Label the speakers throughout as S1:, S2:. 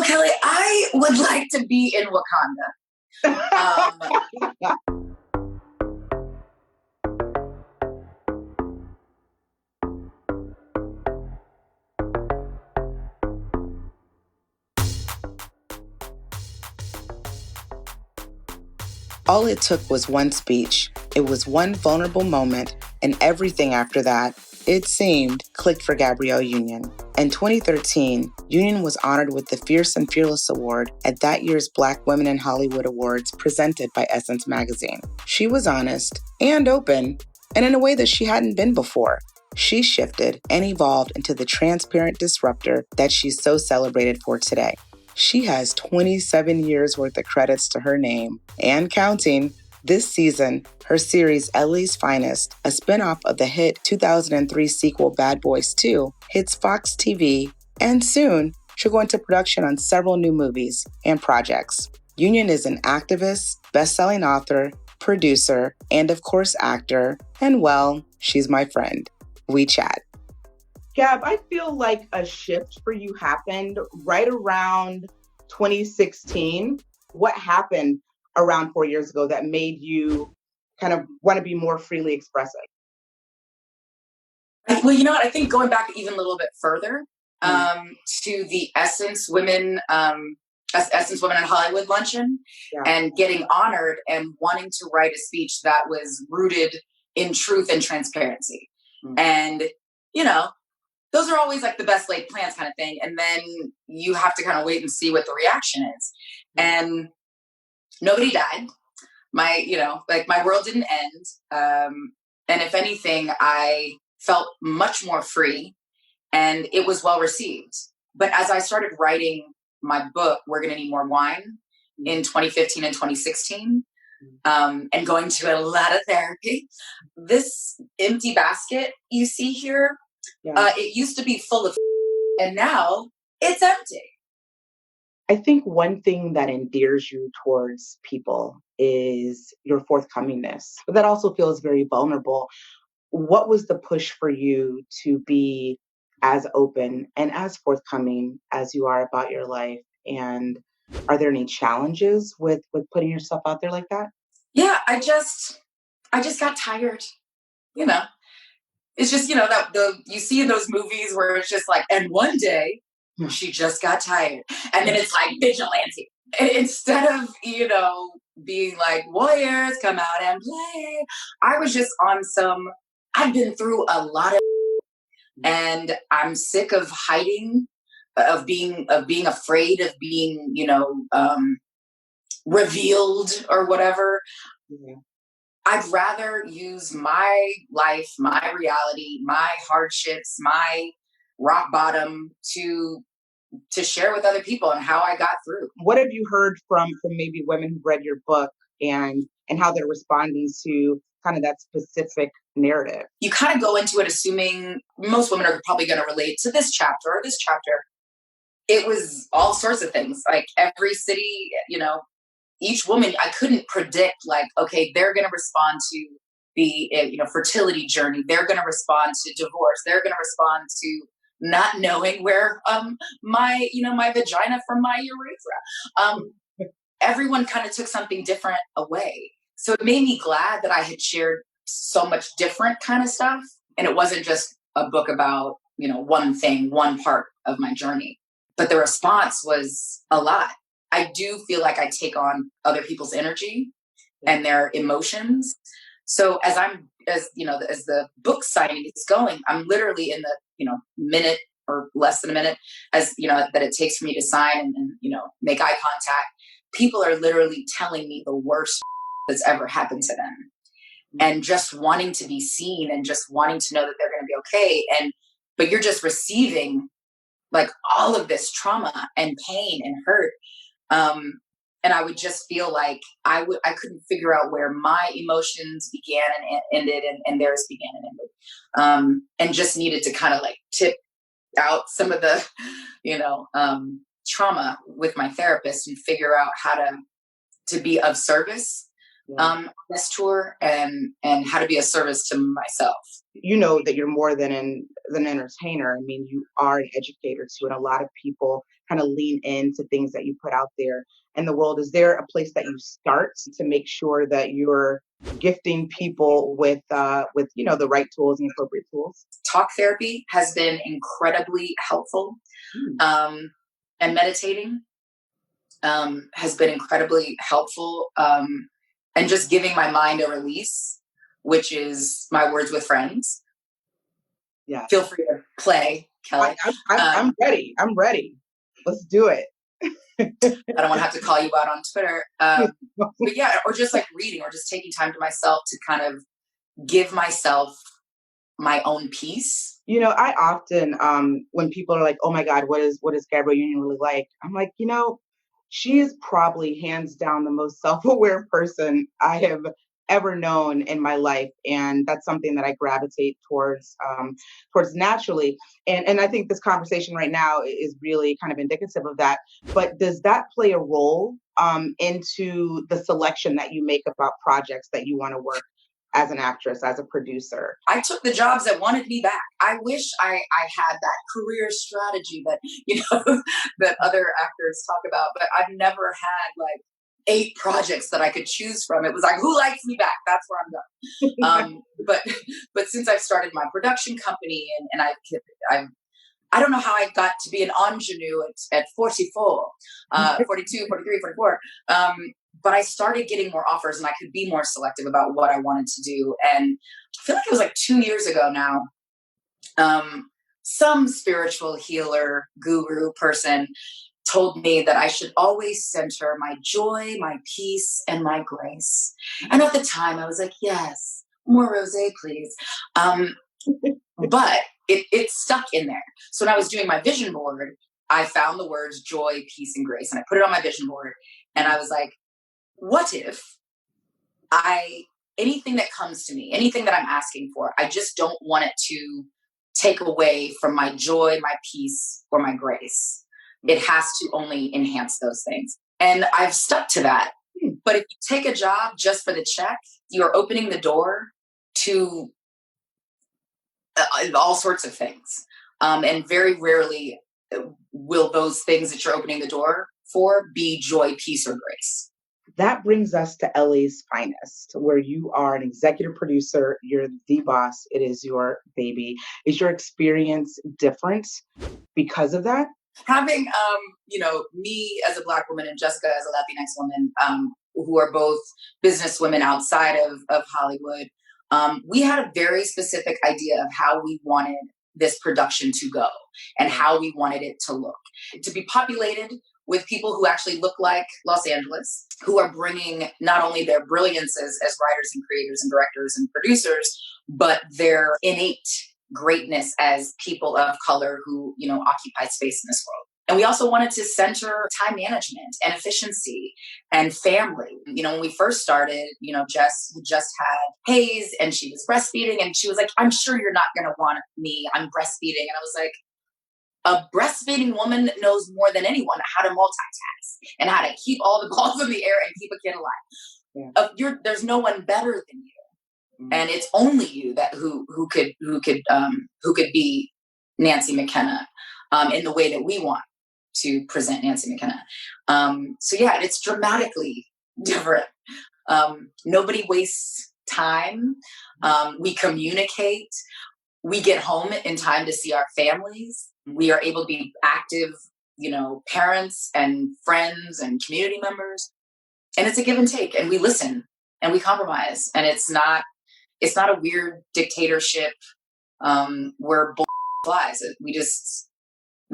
S1: Kelley, I would like to be in Wakanda.
S2: All it took was one speech. It was one vulnerable moment, and everything after that, it seemed, clicked for Gabrielle Union. In 2013, Union was honored with the Fierce and Fearless Award at that year's Black Women in Hollywood Awards presented by Essence magazine. She was honest and open, and in a way that she hadn't been before. She shifted and evolved into the transparent disruptor that she's so celebrated for today. She has 27 years worth of credits to her name and counting. This season, her series LA's Finest, a spinoff of the hit 2003 sequel Bad Boys 2, hits Fox TV, and soon she'll go into production on several new movies and projects. Union is an activist, best-selling author, producer, and of course actor, and well, she's my friend. We chat.
S3: Gab, I feel like a shift for you happened right around 2016. What happened around 4 years ago that made you kind of want to be more freely expressive?
S1: Well, you know what? I think going back even a little bit further to the Essence Women in Hollywood luncheon and getting honored and wanting to write a speech that was rooted in truth and transparency. And, you know, those are always like the best laid plans kind of thing. And then you have to kind of wait and see what the reaction is. And nobody died. My world didn't end. And if anything, I felt much more free and it was well received. But as I started writing my book, We're Gonna Need More Wine, in 2015 and 2016, and going to a lot of therapy, this empty basket you see here, it used to be full of and now it's empty.
S3: I think one thing that endears you towards people is your forthcomingness, but that also feels very vulnerable. What was the push for you to be as open and as forthcoming as you are about your life? And are there any challenges with putting yourself out there like that?
S1: Yeah, I just got tired, you know. It's just, you know, that you see in those movies where it's just like, and one day she just got tired. And then it's like vigilante. And instead of, you know, being like, warriors, come out and play. I was just on I've been through a lot of and I'm sick of hiding, of being afraid of being, you know, revealed or whatever. I'd rather use my life, my reality, my hardships, my rock bottom to share with other people and how I got through.
S3: What have you heard from maybe women who read your book and how they're responding to kind of that specific narrative?
S1: You kind of go into it assuming most women are probably going to relate to this chapter or this chapter. It was all sorts of things, like every city, you know, each woman, I couldn't predict like, okay, they're going to respond to the, you know, fertility journey. They're going to respond to divorce. They're going to respond to not knowing where my vagina from my urethra. Everyone kind of took something different away. So it made me glad that I had shared so much different kind of stuff. And it wasn't just a book about, you know, one thing, one part of my journey. But the response was a lot. I do feel like I take on other people's energy and their emotions. So as the book signing is going, I'm literally in the, you know, minute or less than a minute, as you know, that it takes for me to sign and you know, make eye contact. People are literally telling me the worst that's ever happened to them, and just wanting to be seen and just wanting to know that they're going to be okay. But you're just receiving like all of this trauma and pain and hurt. And I would just feel like I couldn't figure out where my emotions began and ended and theirs began and ended. And just needed to kind of like tip out some of the, you know, trauma with my therapist and figure out how to be of service on this tour and how to be of service to myself.
S3: You know that you're more than an entertainer. I mean, you are an educator too, and a lot of people kind of lean into things that you put out there in the world? Is there a place that you start to make sure that you're gifting people with the right tools and appropriate tools?
S1: Talk therapy has been incredibly helpful, and meditating has been incredibly helpful, and just giving my mind a release, which is my words with friends.
S3: Yeah.
S1: Feel free to play, Kelley.
S3: I'm ready. I'm ready. Let's do it.
S1: I don't want to have to call you out on Twitter. But yeah, or just like reading, or just taking time to myself to kind of give myself my own peace.
S3: I often, when people are like, "Oh my God, what is Gabrielle Union really like?" I'm like, she is probably hands down the most self-aware person I have ever known in my life, and that's something that I gravitate towards naturally. And I think this conversation right now is really kind of indicative of that. But does that play a role into the selection that you make about projects that you want to work as an actress, as a producer?
S1: I took the jobs that wanted me back. I wish I had that career strategy that, that other actors talk about, but I've never had like 8 projects that I could choose from. It was like, who likes me back? That's where I'm going. But since I've started my production company, and I don't know how I got to be an ingenue at 44, 42, 43, 44. But I started getting more offers, and I could be more selective about what I wanted to do. And I feel like it was like 2 years ago now. Some spiritual healer guru person told me that I should always center my joy, my peace, and my grace. And at the time I was like, yes, more rosé, please. But it stuck in there. So when I was doing my vision board, I found the words joy, peace, and grace, and I put it on my vision board. And I was like, what if anything that comes to me, anything that I'm asking for, I just don't want it to take away from my joy, my peace, or my grace. It has to only enhance those things. And I've stuck to that. But if you take a job just for the check, you're opening the door to all sorts of things. And very rarely will those things that you're opening the door for be joy, peace, or grace.
S3: That brings us to LA's Finest, where you are an executive producer. You're the boss. It is your baby. Is your experience different because of that?
S1: Having, me as a Black woman and Jessica as a Latinx woman, who are both business women outside of Hollywood, we had a very specific idea of how we wanted this production to go and how we wanted it to look. To be populated with people who actually look like Los Angeles, who are bringing not only their brilliance as writers and creators and directors and producers, but their innate greatness as people of color who, occupy space in this world. And we also wanted to center time management and efficiency and family. When we first started, Jess had just had Hayes and she was breastfeeding, and she was like, I'm sure you're not going to want me. I'm breastfeeding. And I was like, a breastfeeding woman knows more than anyone how to multitask and how to keep all the balls in the air and keep a kid alive. Yeah. There's no one better than you, and it's only you that who could be Nancy McKenna in the way that we want to present Nancy McKenna. So yeah, it's dramatically different. Nobody wastes time. We communicate. We get home in time to see our families. We are able to be active, parents and friends and community members. And it's a give and take, and we listen and we compromise. And it's not a weird dictatorship where bull flies. We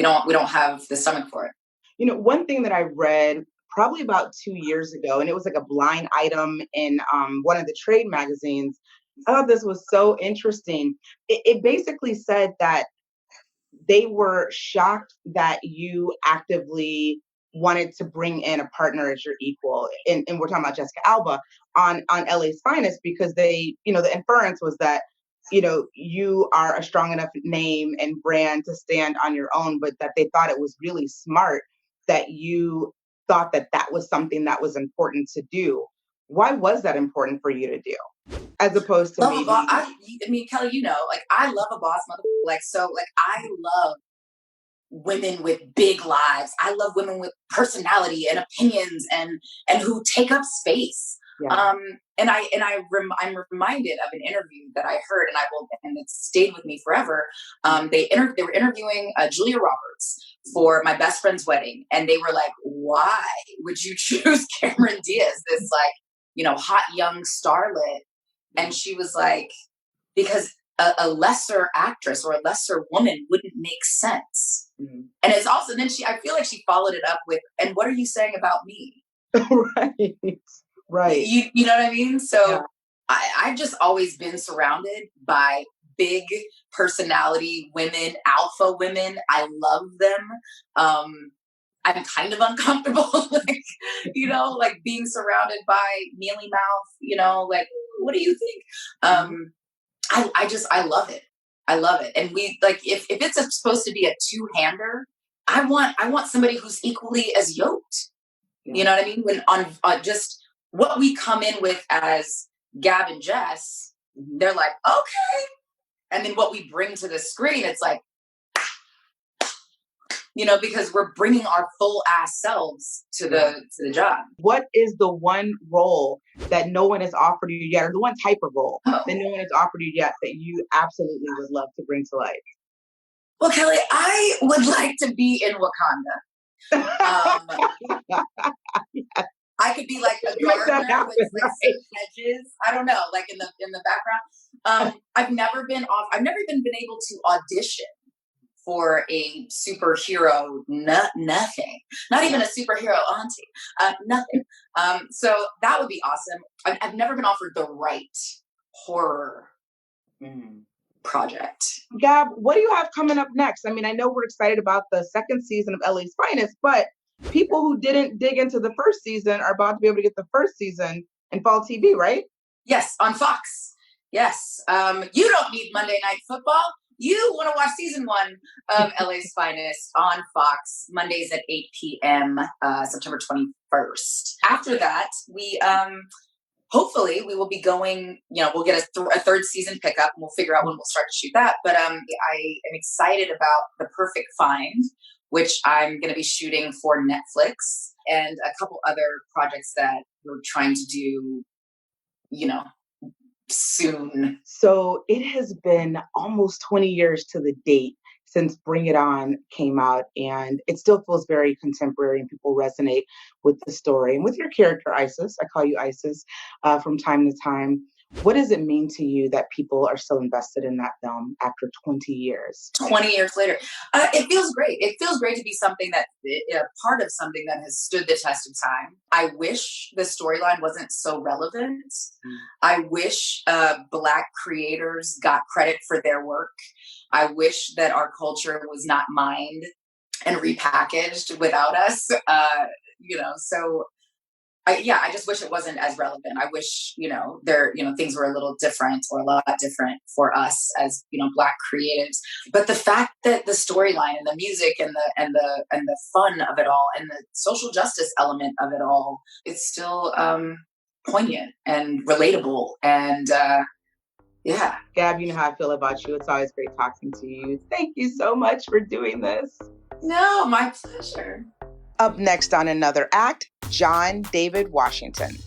S1: don't have the stomach for it.
S3: One thing that I read probably about 2 years ago, and it was like a blind item in one of the trade magazines. I thought this was so interesting. It basically said that they were shocked that you actively wanted to bring in a partner as your equal. And we're talking about Jessica Alba on LA's Finest, because they, the inference was that, you are a strong enough name and brand to stand on your own, but that they thought it was really smart that you thought that that was something that was important to do. Why was that important for you to do? As opposed to maybe,
S1: I mean, Kelley, I love a boss mother. I love women with big lives. I love women with personality and opinions and who take up space.
S3: Yeah.
S1: I'm reminded of an interview that I heard, and it stayed with me forever. They were interviewing Julia Roberts for My Best Friend's Wedding, and they were like, "Why would you choose Cameron Diaz, this hot young starlet?" And she was like, "Because a lesser actress or a lesser woman wouldn't make sense."
S3: Mm-hmm.
S1: And it's also I feel like she followed it up with, "And what are you saying about me?"
S3: Right. Right.
S1: You know what I mean? So
S3: yeah.
S1: I've just always been surrounded by big personality women, alpha women. I love them. I'm kind of uncomfortable, like being surrounded by mealy mouth, like, what do you think? I love it. I love it. And we if it's supposed to be a two-hander, I want somebody who's equally as yoked.
S3: Yeah.
S1: You know what I mean? When on just what we come in with as Gab and Jess, they're like, okay. And then what we bring to the screen, it's like, because we're bringing our full ass selves to the job.
S3: What is the one role that no one has offered you yet, or the one type of role that no one has offered you yet that you absolutely would love to bring to life?
S1: Well, Kelley, I would like to be in Wakanda.
S3: Yes.
S1: I could be like a gardener with some hedges. I don't know, like in the background. I've never even been able to audition for a superhero, nothing. Not even a superhero auntie, nothing. So that would be awesome. I've never been offered the right horror project.
S3: Gab, what do you have coming up next? I mean, I know we're excited about the second season of LA's Finest, but people who didn't dig into the first season are about to be able to get the first season in fall TV, right?
S1: Yes, on Fox. Yes. You don't need Monday Night Football. You want to watch season 1 of LA's Finest on Fox, Mondays at 8 p.m., September 21st. After that, we hopefully we will be going, we'll get a third season pickup, and we'll figure out when we'll start to shoot that. But I am excited about The Perfect Find, which I'm going to be shooting for Netflix, and a couple other projects that we're trying to do, soon.
S3: So it has been almost 20 years to the date since Bring It On came out, and it still feels very contemporary, and people resonate with the story and with your character, Isis. I call you Isis from time to time. What does it mean to you that people are still invested in that film after 20 years?
S1: 20 years later. It feels great. It feels great to be part of something that has stood the test of time. I wish the storyline wasn't so relevant. I wish Black creators got credit for their work. I wish that our culture was not mined and repackaged without us. So I just wish it wasn't as relevant. I wish, things were a little different, or a lot different for us as, Black creatives. But the fact that the storyline and the music and the fun of it all and the social justice element of it all, it's still poignant and relatable. And yeah.
S3: Gab, you know how I feel about you. It's always great talking to you. Thank you so much for doing this.
S1: No, my pleasure.
S2: Up next on Another Act, John David Washington.